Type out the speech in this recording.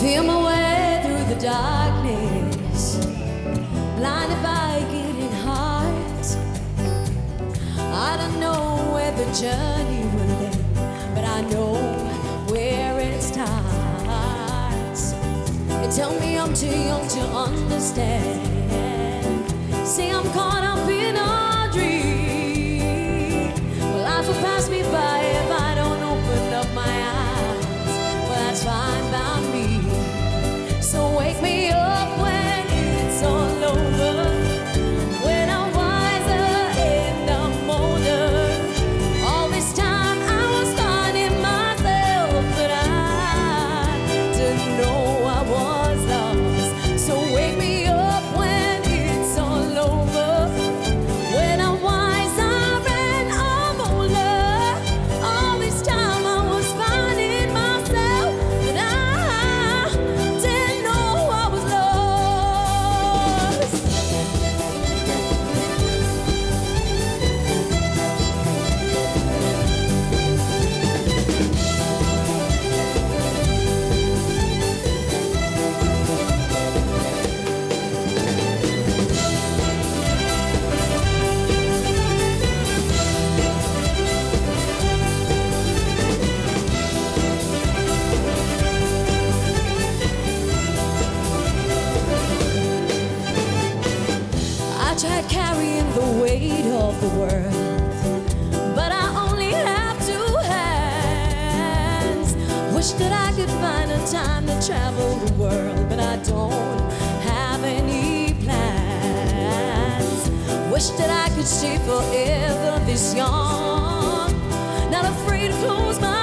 Feel my way through the darkness, blinded by getting hard. I don't know where the journey will end, but I know where it starts. You tell me I'm too young to understand. Say I'm caught up in a dream. Well, life will pass me by if I don't open up my eyes. Well, that's fine by me. So wake me up when it's all over, when I'm wiser and I'm older. All this time I was finding myself, but I didn't know I was lost. So wake me up when it's all over, when I'm wiser and I'm older. All this time I was finding myself, but I didn't know I was lost. I tried carrying the weight of the world, but I only have two hands. Wish that I could find a time to travel the world, but I don't have any plans. Wish that I could stay forever this young, not afraid to close my